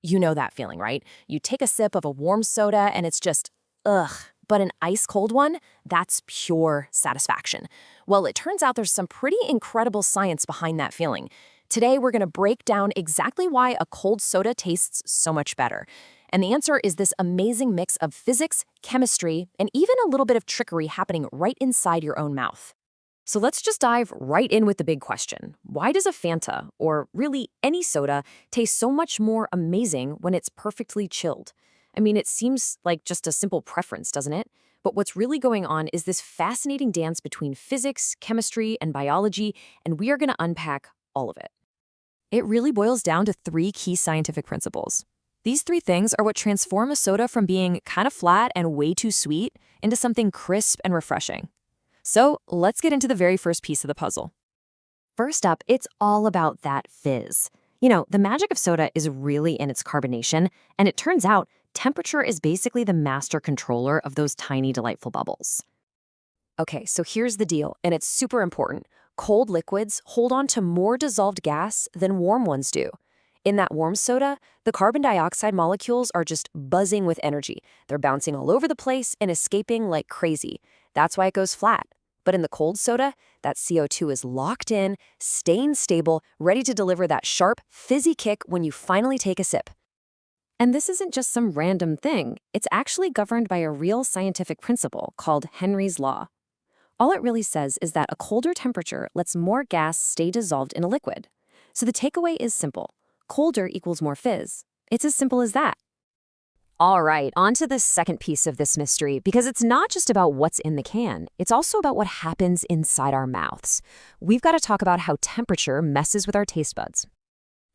You know that feeling, right? You take a sip of a warm soda and it's just, ugh. But an ice cold one, that's pure satisfaction. Well, it turns out there's some pretty incredible science behind that feeling. Today, we're going to break down exactly why a cold soda tastes so much better. And the answer is this amazing mix of physics, chemistry, and even a little bit of trickery happening right inside your own mouth. So let's just dive right in with the big question. Why does a Fanta, or really any soda, taste so much more amazing when it's perfectly chilled? I mean, it seems like just a simple preference, doesn't it? But what's really going on is this fascinating dance between physics, chemistry, and biology, and we are going to unpack all of it. It really boils down to three key scientific principles. These three things are what transform a soda from being kind of flat and way too sweet into something crisp and refreshing. So let's get into the very first piece of the puzzle. First up, it's all about that fizz. You know, the magic of soda is really in its carbonation, and it turns out temperature is basically the master controller of those tiny, delightful bubbles. Okay, so here's the deal, and it's super important. Cold liquids hold on to more dissolved gas than warm ones do. In that warm soda, the carbon dioxide molecules are just buzzing with energy. They're bouncing all over the place and escaping like crazy. That's why it goes flat. But in the cold soda, that CO2 is locked in, staying stable, ready to deliver that sharp, fizzy kick when you finally take a sip. And this isn't just some random thing. It's actually governed by a real scientific principle called Henry's Law. All it really says is that a colder temperature lets more gas stay dissolved in a liquid. So the takeaway is simple. Colder equals more fizz. It's as simple as that. All right, on to the second piece of this mystery, because it's not just about what's in the can. It's also about what happens inside our mouths. We've got to talk about how temperature messes with our taste buds.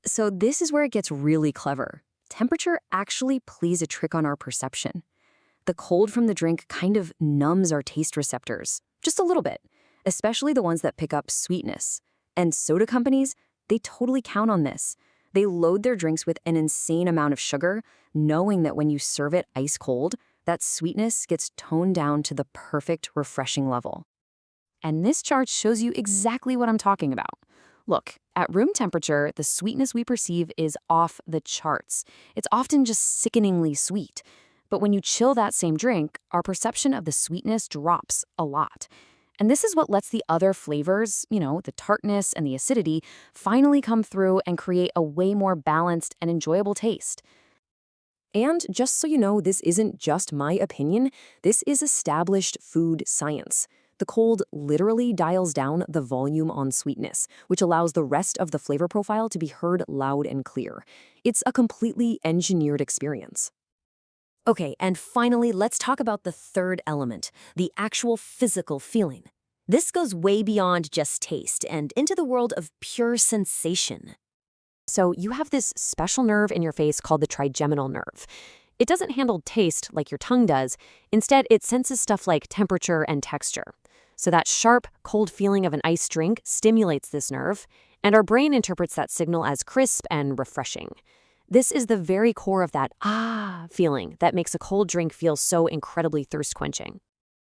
So this is where it gets really clever. Temperature actually plays a trick on our perception. The cold from the drink kind of numbs our taste receptors, just a little bit, especially the ones that pick up sweetness. And soda companies, they totally count on this. They load their drinks with an insane amount of sugar, knowing that when you serve it ice cold, that sweetness gets toned down to the perfect, refreshing level. And this chart shows you exactly what I'm talking about. Look, at room temperature, the sweetness we perceive is off the charts. It's often just sickeningly sweet. But when you chill that same drink, our perception of the sweetness drops a lot. And this is what lets the other flavors, the tartness and the acidity, finally come through and create a way more balanced and enjoyable taste. And just so you know, this isn't just my opinion. This is established food science. The cold literally dials down the volume on sweetness, which allows the rest of the flavor profile to be heard loud and clear. It's a completely engineered experience. Okay, and finally, let's talk about the third element, the actual physical feeling. This goes way beyond just taste and into the world of pure sensation. So you have this special nerve in your face called the trigeminal nerve. It doesn't handle taste like your tongue does. Instead, it senses stuff like temperature and texture. So that sharp, cold feeling of an iced drink stimulates this nerve, and our brain interprets that signal as crisp and refreshing. This is the very core of that feeling that makes a cold drink feel so incredibly thirst-quenching.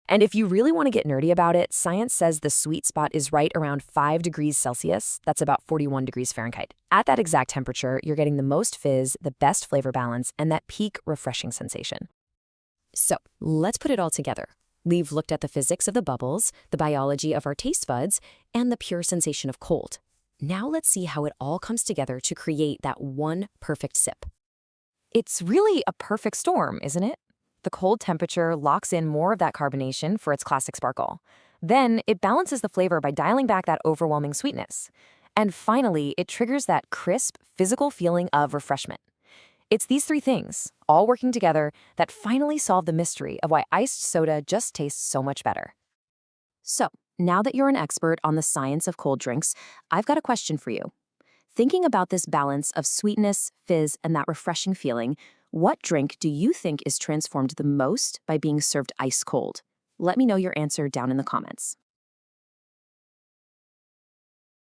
And if you really want to get nerdy about it, science says the sweet spot is right around 5 degrees Celsius. That's about 41 degrees Fahrenheit. At that exact temperature, you're getting the most fizz, the best flavor balance, and that peak refreshing sensation. So let's put it all together. We've looked at the physics of the bubbles, the biology of our taste buds, and the pure sensation of cold. Now let's see how it all comes together to create that one perfect sip. It's really a perfect storm, isn't it? The cold temperature locks in more of that carbonation for its classic sparkle. Then it balances the flavor by dialing back that overwhelming sweetness. And finally, it triggers that crisp, physical feeling of refreshment. It's these three things, all working together, that finally solve the mystery of why iced soda just tastes so much better. So, now that you're an expert on the science of cold drinks, I've got a question for you. Thinking about this balance of sweetness, fizz, and that refreshing feeling, what drink do you think is transformed the most by being served ice cold? Let me know your answer down in the comments.